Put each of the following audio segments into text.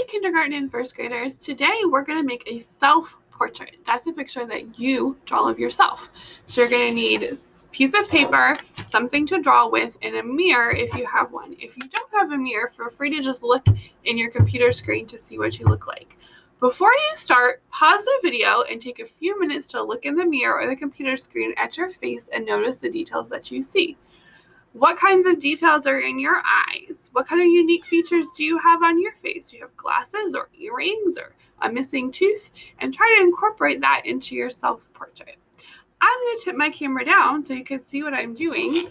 Hi, kindergarten and first graders. Today we're going to make a self-portrait. That's a picture that you draw of yourself. So you're going to need a piece of paper, something to draw with, and a mirror if you have one. If you don't have a mirror, feel free to just look in your computer screen to see what you look like. Before you start, pause the video and take a few minutes to look in the mirror or the computer screen at your face and notice the details that you see. What kinds of details are in your eyes? What kind of unique features do you have on your face? Do you have glasses or earrings or a missing tooth? And try to incorporate that into your self-portrait. I'm going to tip my camera down so you can see what I'm doing.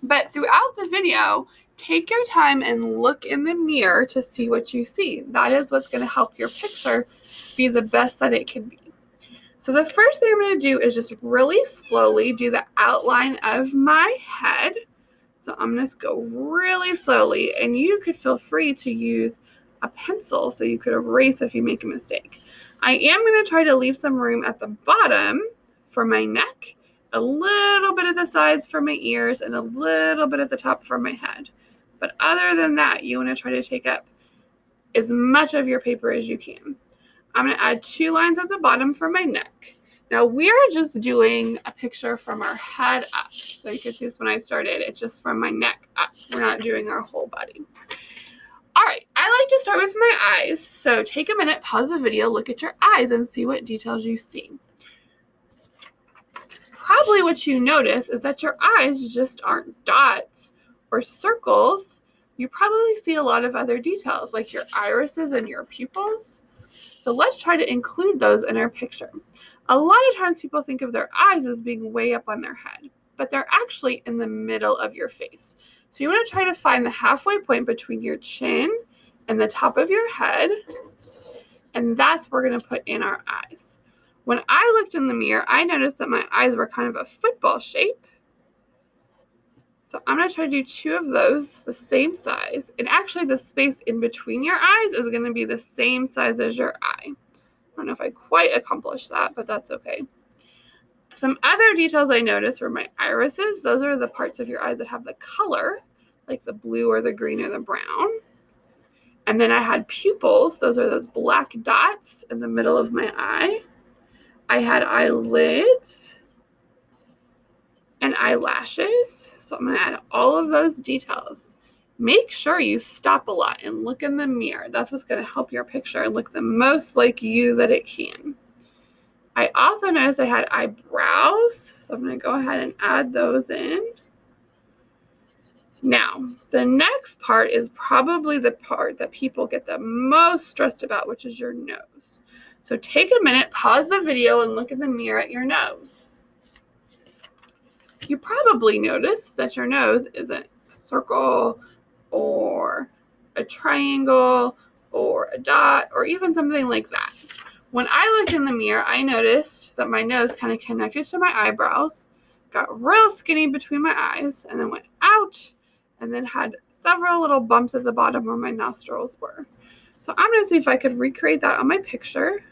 But throughout the video, take your time and look in the mirror to see what you see. That is what's going to help your picture be the best that it can be. So the first thing I'm going to do is just really slowly do the outline of my head. So I'm going to go really slowly, and you could feel free to use a pencil so you could erase if you make a mistake. I am going to try to leave some room at the bottom for my neck, a little bit at the sides for my ears, and a little bit at the top for my head. But other than that, you want to try to take up as much of your paper as you can. I'm going to add 2 lines at the bottom for my neck. Now we're just doing a picture from our head up. So you can see this when I started, it's just from my neck up. We're not doing our whole body. All right, I like to start with my eyes. So take a minute, pause the video, look at your eyes and see what details you see. Probably what you notice is that your eyes just aren't dots or circles. You probably see a lot of other details like your irises and your pupils. So let's try to include those in our picture. A lot of times people think of their eyes as being way up on their head, but they're actually in the middle of your face. So you want to try to find the halfway point between your chin and the top of your head, and that's where we're going to put in our eyes. When I looked in the mirror, I noticed that my eyes were kind of a football shape. So I'm going to try to do 2 of those the same size, and actually the space in between your eyes is going to be the same size as your eye. I don't know if I quite accomplished that, but that's okay. Some other details I noticed were my irises. Those are the parts of your eyes that have the color, like the blue or the green or the brown. And then I had pupils. Those are those black dots in the middle of my eye. I had eyelids and eyelashes. So I'm going to add all of those details. Make sure you stop a lot and look in the mirror. That's what's going to help your picture look the most like you that it can. I also noticed I had eyebrows, so I'm going to go ahead and add those in. Now, the next part is probably the part that people get the most stressed about, which is your nose. So take a minute, pause the video, and look in the mirror at your nose. You probably noticed that your nose isn't a circle or a triangle or a dot or even something like that. When I looked in the mirror, I noticed that my nose kind of connected to my eyebrows, got real skinny between my eyes, and then went out, and then had several little bumps at the bottom where my nostrils were. So I'm going to see if I could recreate that on my picture.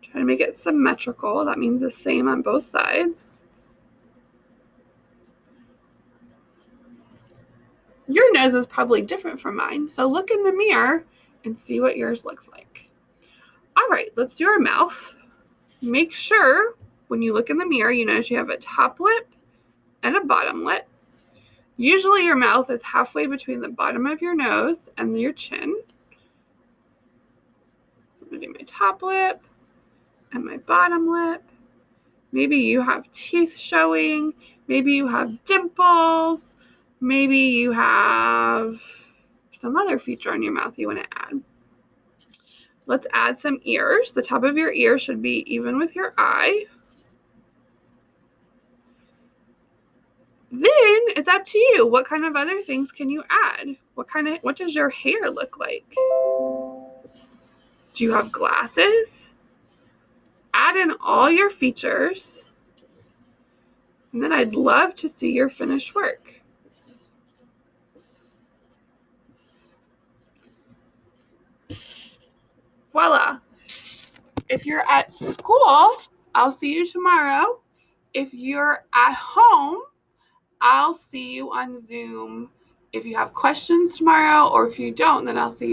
Try to make it symmetrical. That means the same on both sides. Your nose is probably different from mine, so look in the mirror and see what yours looks like. All right, let's do our mouth. Make sure when you look in the mirror, you notice you have a top lip and a bottom lip. Usually your mouth is halfway between the bottom of your nose and your chin. So I'm going to do my top lip and my bottom lip. Maybe you have teeth showing. Maybe you have dimples. Maybe you have some other feature on your mouth you want to add. Let's add some ears. The top of your ear should be even with your eye. Then it's up to you. What kind of other things can you add? What does your hair look like? Do you have glasses? Add in all your features. And then I'd love to see your finished work. Voila. If you're at school, I'll see you tomorrow. If you're at home, I'll see you on Zoom. If you have questions tomorrow, or if you don't, then I'll see you